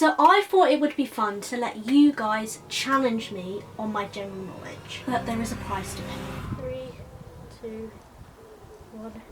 So I thought it would be fun to let you guys challenge me on my general knowledge, but there is a price to pay. 3, 2, 1.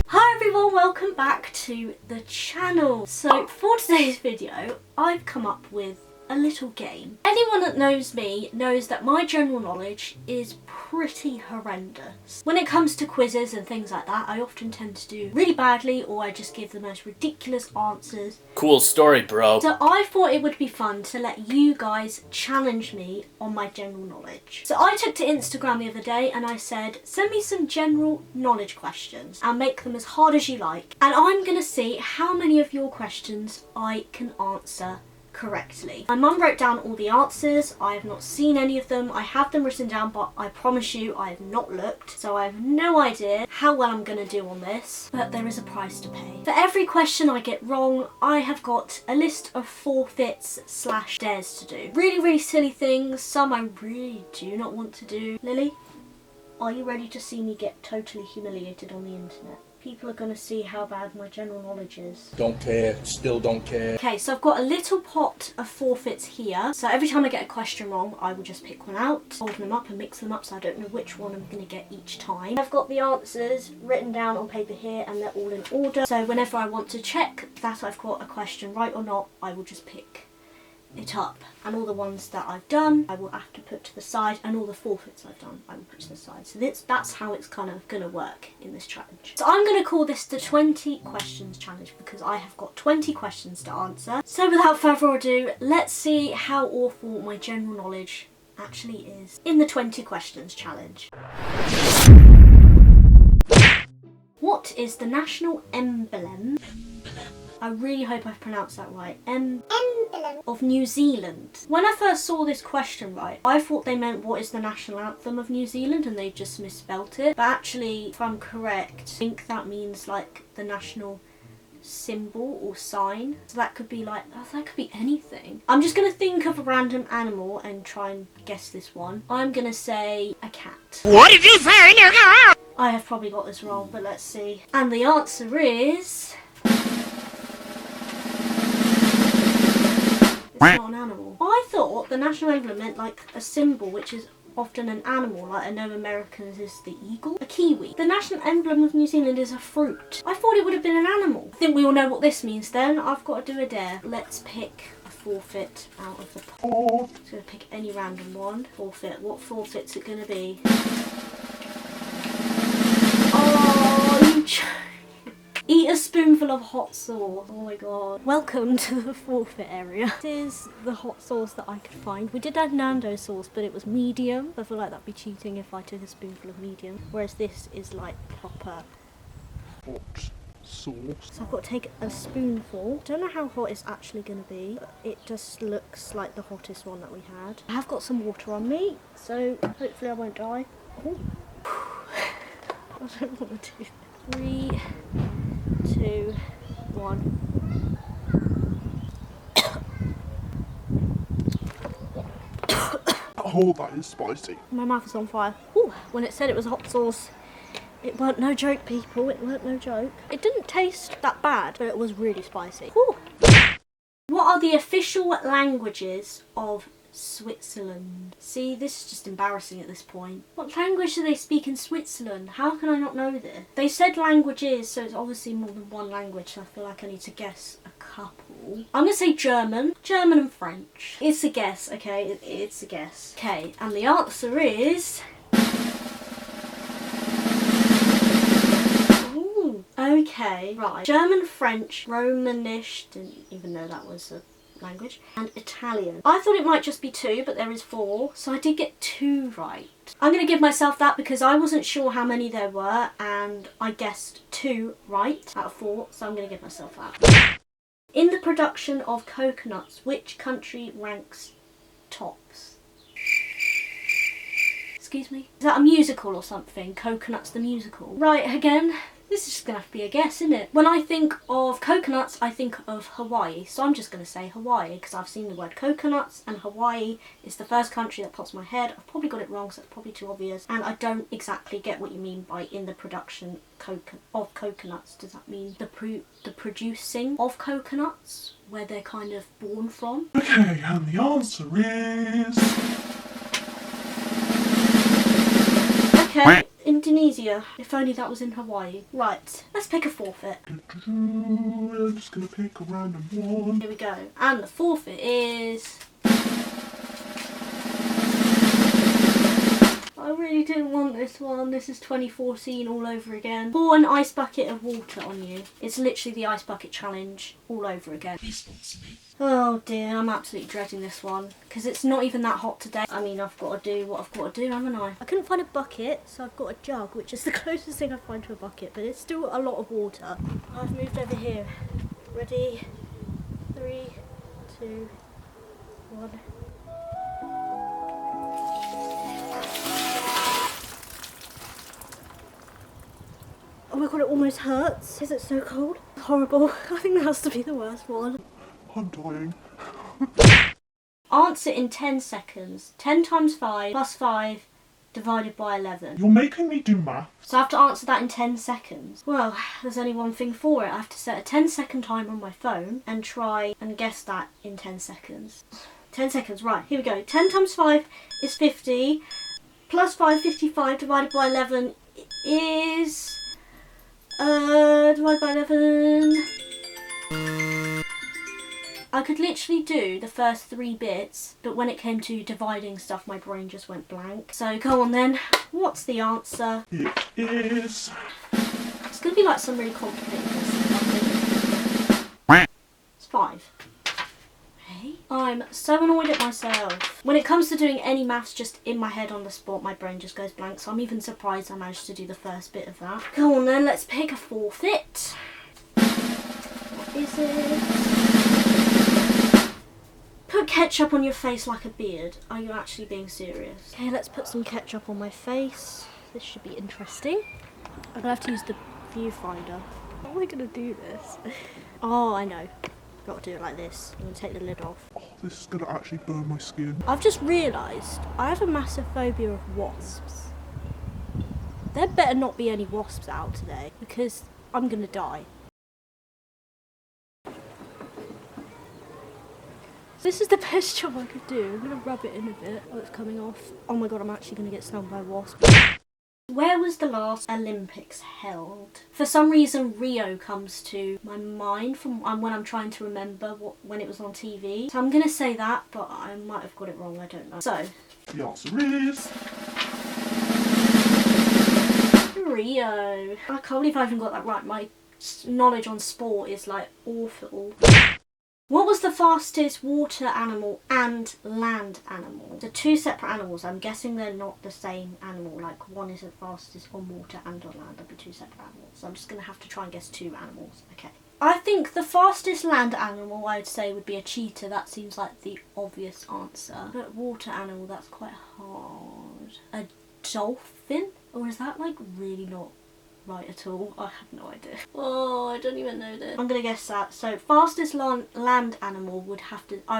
Hi everyone, welcome back to the channel. So for today's video, I've come up with a little game. Anyone that knows me knows that my general knowledge is pretty horrendous. When it comes to quizzes and things like that, I often tend to do really badly, or I just give the most ridiculous answers. Cool story, bro. So I thought it would be fun to let you guys challenge me on my general knowledge. So I took to Instagram the other day and I said, send me some general knowledge questions and make them as hard as you like. And I'm gonna see how many of your questions I can answer correctly. My mum wrote down all the answers. I have not seen any of them. I have them written down, but I promise you I have not looked, so I have no idea how well I'm gonna do on this, but there is a price to pay. For every question I get wrong, I have got a list of forfeits / dares to do. Really silly things, some I really do not want to do. Lily, are you ready to see me get totally humiliated on the internet? People are going to see how bad my general knowledge is. Don't care, still don't care. Okay, so I've got a little pot of forfeits here. So every time I get a question wrong, I will just pick one out, fold them up and mix them up so I don't know which one I'm going to get each time. I've got the answers written down on paper here and they're all in order. So whenever I want to check that I've got a question right or not, I will just pick it up, and all the ones that I've done I will have to put to the side, and all the forfeits I've done I will put to the side. So that's how it's kind of gonna work in this challenge. So I'm gonna call this the 20 questions challenge because I have got 20 questions to answer. So without further ado, let's see how awful my general knowledge actually is in the 20 questions challenge. What is the national emblem? I really hope I've pronounced that right. Emblem of New Zealand. When I first saw this question, right, I thought they meant what is the national anthem of New Zealand and they just misspelt it. But actually, if I'm correct, I think that means like the national symbol or sign. So that could be like, that could be anything. I'm just gonna think of a random animal and try and guess this one. I'm gonna say a cat. What did you say? I have probably got this wrong, but let's see. And the answer is... it's not an animal. I thought the national emblem meant like a symbol, which is often an animal, like I know Americans is the eagle. A kiwi. The national emblem of New Zealand is a fruit. I thought it would have been an animal. I think we all know what this means then. I've got to do a dare. Let's pick a forfeit out of the pot. I'm just going to pick any random one. Forfeit. What forfeit's it going to be? Oh, you eat a spoonful of hot sauce. Oh my god. Welcome to the forfeit area. This is the hot sauce that I could find. We did have Nando sauce, but it was medium. I feel like that'd be cheating if I took a spoonful of medium. Whereas this is like proper Hot sauce. So I've got to take a spoonful. Don't know how hot it's actually going to be, but it just looks like the hottest one that we had. I have got some water on me, so hopefully I won't die. Oh. I don't want to do that. 3, 2, 1. Oh, that is spicy. My mouth is on fire. Ooh, when it said it was hot sauce, it weren't no joke, people. It weren't no joke. It didn't taste that bad, but it was really spicy. Ooh. What are the official languages of Switzerland? See, this is just embarrassing at this point. What language do they speak in Switzerland? How can I not know this? They said languages, so it's obviously more than one language, so I feel like I need to guess a couple. I'm gonna say German. German and French. It's a guess, okay? It's a guess. Okay, and the answer is... ooh, okay, right. German, French, Romanish, didn't even know that was a language, and Italian. I thought it might just be 2, but there is 4, so I did get 2 right. I'm going to give myself that because I wasn't sure how many there were, and I guessed 2 right out of 4, so I'm going to give myself that. In the production of coconuts, which country ranks tops? Excuse me? Is that a musical or something? Coconuts the musical? Right, again, This is just going to have to be a guess, isn't it? When I think of coconuts, I think of Hawaii. So I'm just going to say Hawaii because I've seen the word coconuts and Hawaii is the first country that pops in my head. I've probably got it wrong, so it's probably too obvious. And I don't exactly get what you mean by in the production of coconuts. Does that mean the producing of coconuts? Where they're kind of born from? Okay, and the answer is... Okay, Indonesia. If only that was in Hawaii. Right, let's pick a forfeit. I'm just gonna pick a random one. Here we go. And the forfeit is... I really didn't want this one. This is 2014 all over again. Pour an ice bucket of water on you. It's literally the ice bucket challenge all over again. Oh dear, I'm absolutely dreading this one. Because it's not even that hot today. I mean, I've got to do what I've got to do, haven't I? I couldn't find a bucket, so I've got a jug, which is the closest thing I find to a bucket. But it's still a lot of water. I've moved over here. Ready? 3, 2, 1. Oh my god, it almost hurts. Is it so cold? Horrible. I think that has to be the worst one. I'm dying. Answer in 10 seconds. 10 times 5 plus 5 divided by 11. You're making me do math. So I have to answer that in 10 seconds. Well, there's only one thing for it. I have to set a 10-second timer on my phone and try and guess that in 10 seconds. 10 seconds, right, here we go. 10 times 5 is 50. Plus 5, 55 divided by 11 is... divided by 11. I could literally do the first 3 bits, but when it came to dividing stuff, my brain just went blank. So go on then. What's the answer? It is... It's going to be like some really complicated question. It's 5. Hey? I'm so annoyed at myself. When it comes to doing any maths just in my head on the spot, my brain just goes blank. So I'm even surprised I managed to do the first bit of that. Go on then, let's pick a forfeit. What is it? Put ketchup on your face like a beard. Are you actually being serious? Okay, let's put some ketchup on my face. This should be interesting. I'm gonna have to use the viewfinder. How am I gonna do this? Oh, I know. Got to do it like this. I'm gonna take the lid off. Oh, this is gonna actually burn my skin. I've just realised I have a massive phobia of wasps. There better not be any wasps out today because I'm gonna die. This is the best job I could do. I'm going to rub it in a bit. Oh, it's coming off. Oh my god, I'm actually going to get stung by a wasp. Where was the last Olympics held? For some reason, Rio comes to my mind from when I'm trying to remember when it was on TV. So I'm going to say that, but I might have got it wrong. I don't know. So, The answer is... Rio. I can't believe I even got that right. My knowledge on sport is like awful. What was the fastest water animal and land animal? The 2 separate animals. I'm guessing they're not the same animal. Like one is the fastest on water and on land. They'll be 2 separate animals. So I'm just going to have to try and guess 2 animals. Okay. I think the fastest land animal I would say would be a cheetah. That seems like the obvious answer. But water animal, that's quite hard. A dolphin? Or is that like really not right at all? I have no idea. Oh, I don't even know this. I'm gonna guess that. So fastest land animal I would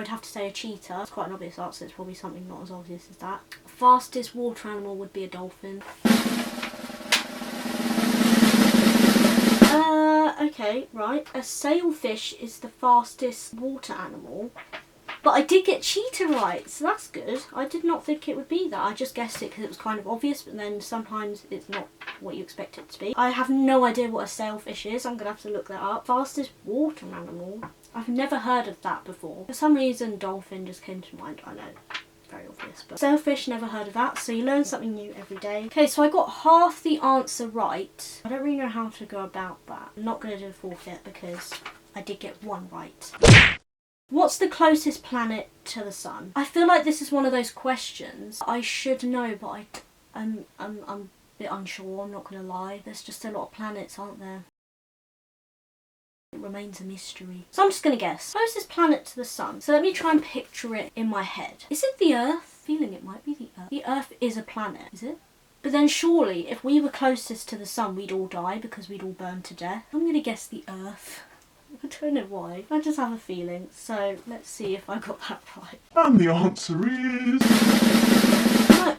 have to say a cheetah. That's quite an obvious answer. It's probably something not as obvious as that. Fastest water animal would be a dolphin. Okay, right. A sailfish is the fastest water animal. But I did get cheetah right, so that's good. I did not think it would be that. I just guessed it because it was kind of obvious, but then sometimes it's not what you expect it to be. I have no idea what a sailfish is. I'm going to have to look that up. Fastest water animal. I've never heard of that before. For some reason, dolphin just came to mind. I know, very obvious, but sailfish, never heard of that. So you learn something new every day. Okay, so I got half the answer right. I don't really know how to go about that. I'm not going to do a forfeit because I did get 1 right. What's the closest planet to the sun? I feel like this is one of those questions I should know, but I'm a bit unsure, I'm not going to lie. There's just a lot of planets, aren't there? It remains a mystery. So I'm just going to guess. Closest planet to the sun. So let me try and picture it in my head. Is it the Earth? Feeling it might be the Earth. The Earth is a planet, is it? But then surely, if we were closest to the sun, we'd all die because we'd all burn to death. I'm going to guess the Earth. I don't know why. I just have a feeling. So let's see if I got that right. And the answer is...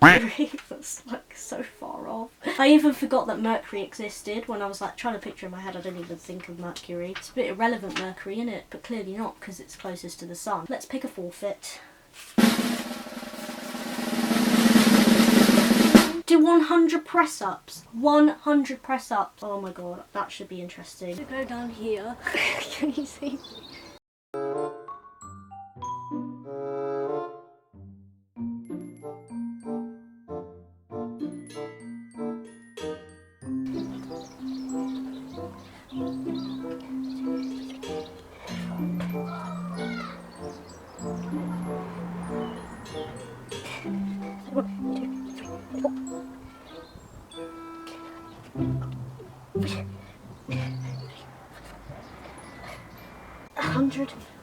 Mercury. That's like so far off. I even forgot that Mercury existed when I was like trying to picture in my head. I didn't even think of Mercury. It's a bit irrelevant, Mercury, isn't it? But clearly not, because it's closest to the sun. Let's pick a forfeit. Do 100 press-ups. 100 press-ups. Oh my god, that should be interesting. To go down here. Can you see?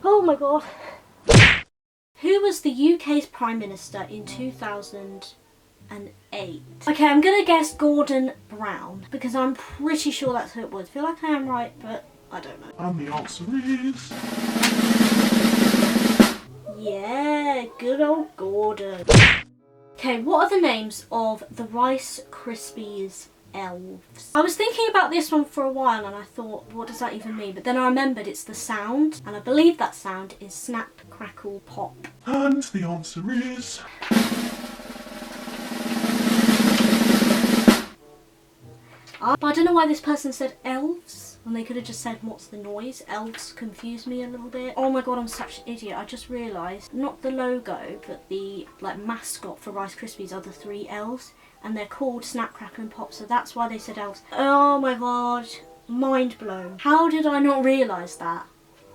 Oh my god. Who was the UK's Prime Minister in 2008? Okay, I'm gonna guess Gordon Brown because I'm pretty sure that's who it was. I feel like I am right, but I don't know. And the answer is... Yeah, good old Gordon. Okay, what are the names of the Rice Krispies elves? I was thinking about this one for a while and I thought, what does that even mean? But then I remembered it's the sound, and I believe that sound is snap, crackle, pop. And the answer is... But I don't know why this person said elves, when they could have just said what's the noise. Elves confused me a little bit. Oh my god, I'm such an idiot. I just realised, not the logo, but the mascot for Rice Krispies are the 3 elves. And they're called Snap, Crackle and Pop, so that's why they said elves. Oh my god, mind blown. How did I not realise that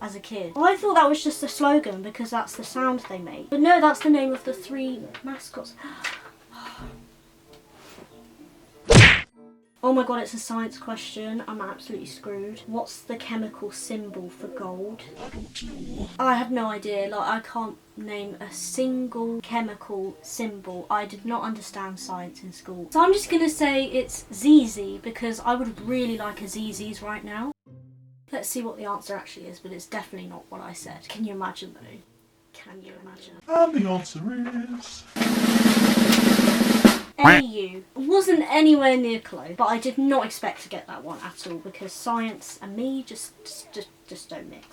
as a kid? I thought that was just a slogan because that's the sound they make. But no, that's the name of the 3 mascots. Oh my god, it's a science question. I'm absolutely screwed. What's the chemical symbol for gold? I have no idea. Like, I can't name a single chemical symbol. I did not understand science in school. So I'm just gonna say it's ZZ because I would really like a ZZ's right now. Let's see what the answer actually is, but it's definitely not what I said. Can you imagine though? Can you imagine? And the answer is... AU. Wasn't anywhere near close, but I did not expect to get that one at all because science and me just don't mix.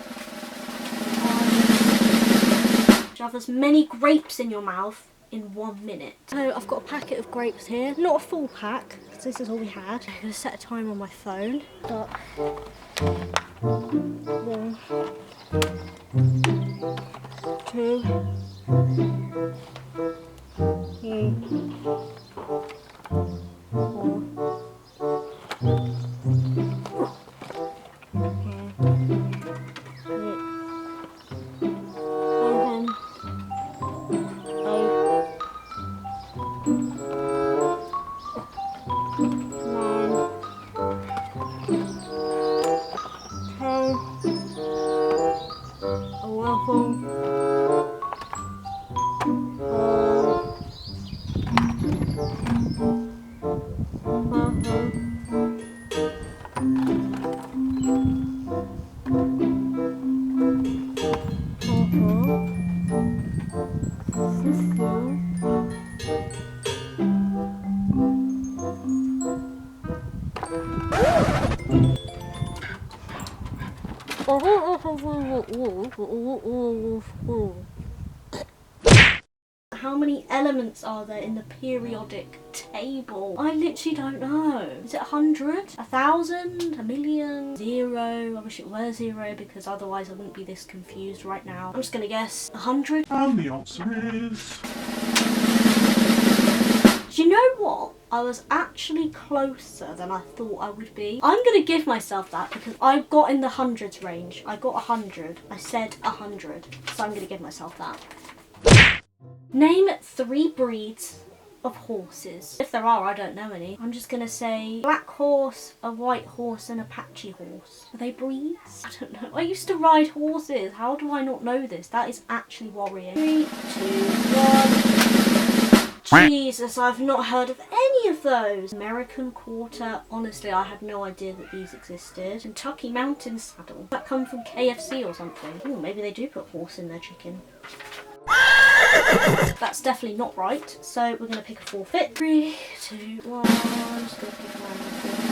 Have as many grapes in your mouth in 1 minute. So I've got a packet of grapes here, not a full pack because this is all we had. I'm going to set a timer on my phone. But 1, 2, 3, 4, How many elements are there in the periodic table? I literally don't know. Is it 100? 1,000? A million? 0? I wish it were 0 because otherwise I wouldn't be this confused right now. I'm just gonna guess 100. And the answer is... Do you know what? I was actually closer than I thought I would be. I'm going to give myself that because I got in the hundreds range. I got 100. I said 100. So I'm going to give myself that. Name 3 breeds of horses. If there are, I don't know any. I'm just going to say black horse, a white horse and Apache horse. Are they breeds? I don't know. I used to ride horses. How do I not know this? That is actually worrying. 3, 2, 1... Jesus, I've not heard of any of those. American Quarter. Honestly, I had no idea that these existed. Kentucky Mountain Saddle. That come from KFC or something. Ooh, maybe they do put horse in their chicken. That's definitely not right. So we're going to pick a forfeit. 3, 2, 1. Just going to pick a random forfeit.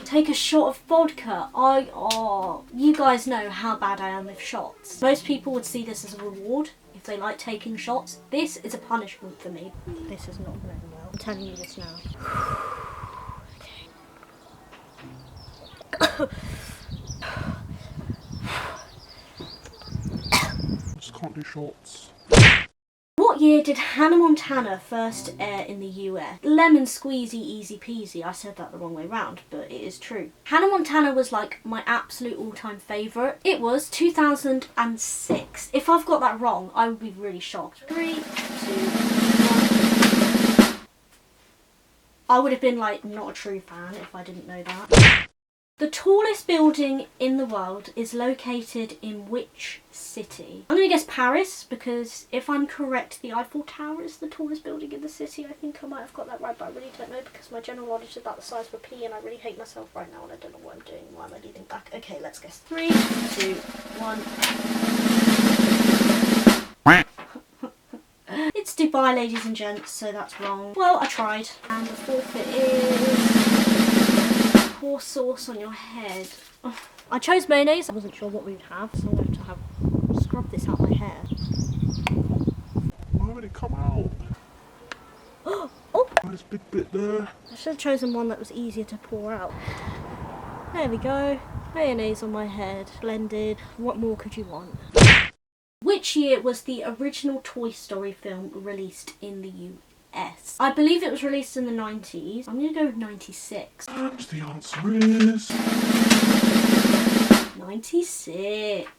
Take a shot of vodka. You guys know how bad I am with shots. Most people would see this as a reward if they like taking shots. This is a punishment for me. This is not going well. I'm telling you this now. Just can't do shots. What year did Hannah Montana first air in the US? Lemon squeezy, easy peasy. I said that the wrong way round, but it is true. Hannah Montana was like my absolute all-time favourite. It was 2006. If I've got that wrong, I would be really shocked. 3, 2, 1. I would have been like not a true fan if I didn't know that. The tallest building in the world is located in which city? I'm going to guess Paris, because if I'm correct, the Eiffel Tower is the tallest building in the city. I think I might have got that right, but I really don't know because my general knowledge is about the size of a pea and I really hate myself right now and I don't know what I'm doing. Why am I leaning back? Okay, let's guess. 3, 2, 1. It's Dubai, ladies and gents, so that's wrong. Well, I tried. And the forfeit is... pour sauce on your head. Oh, I chose mayonnaise. I wasn't sure what we would have, so I'm going to have scrub this out my hair. Why would it come out? Oh! This big bit there. I should have chosen one that was easier to pour out. There we go. Mayonnaise on my head. Blended. What more could you want? Which year was the original Toy Story film released in the US? I believe it was released in the 90s. I'm going to go with 96. And the answer is... 96.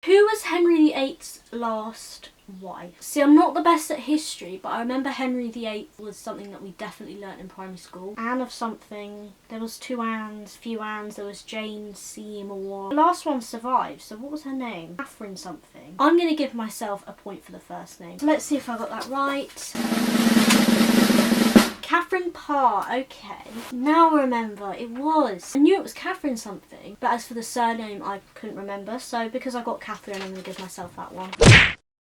Who was Henry VIII's last wife? See, I'm not the best at history, but I remember Henry VIII was something that we definitely learnt in primary school. Anne of something. There was 2 Annes, few Annes. There was Jane Seymour. The last one survived, so what was her name? Catherine something. I'm going to give myself a point for the first name. So let's see if I got that right. Catherine Parr, okay. Now I remember, it was. I knew it was Catherine something, but as for the surname, I couldn't remember. So because I got Catherine, I'm going to give myself that one.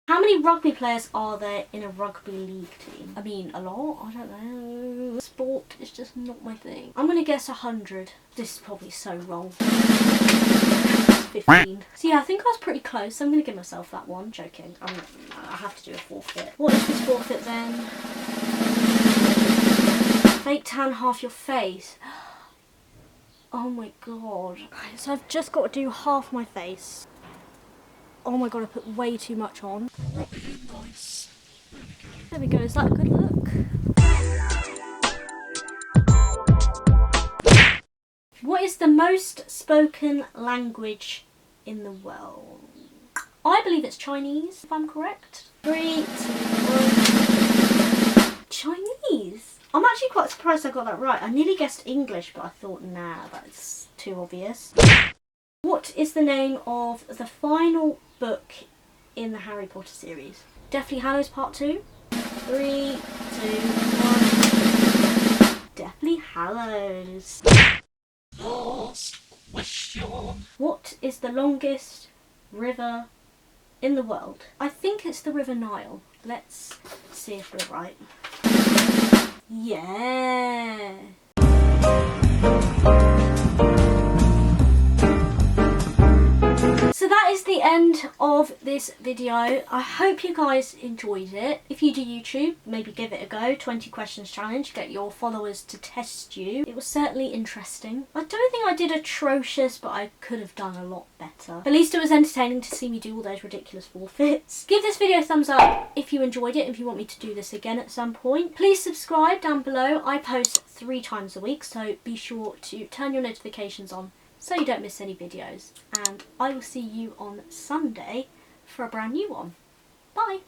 How many rugby players are there in a rugby league team? I mean, a lot? I don't know. Sport is just not my thing. I'm going to guess 100. This is probably so wrong. 15. So yeah, I think I was pretty close. I'm going to give myself that one. Joking. I have to do a forfeit. What is this forfeit then? Fake tan half your face. Oh my god. So I've just got to do half my face. Oh my god, I put way too much on. There we go, is that a good look? What is the most spoken language in the world? I believe it's Chinese, if I'm correct. 3, 2, 1. Chinese? I'm actually quite surprised I got that right. I nearly guessed English, but I thought, nah, that's too obvious. What is the name of the final book in the Harry Potter series? Deathly Hallows Part 2? 3, 2, 1. Deathly Hallows. Last question. What is the longest river in the world? I think it's the River Nile. Let's see if we're right. Yeah. So that is the end of this video. I hope you guys enjoyed it. If you do YouTube, maybe give it a go. 20 questions challenge, get your followers to test you. It was certainly interesting. I don't think I did atrocious, but I could have done a lot better. At least it was entertaining to see me do all those ridiculous forfeits. Give this video a thumbs up if you enjoyed it, if you want me to do this again at some point. Please subscribe down below. I post 3 times a week, so be sure to turn your notifications on so you don't miss any videos. And I will see you on Sunday for a brand new one. Bye!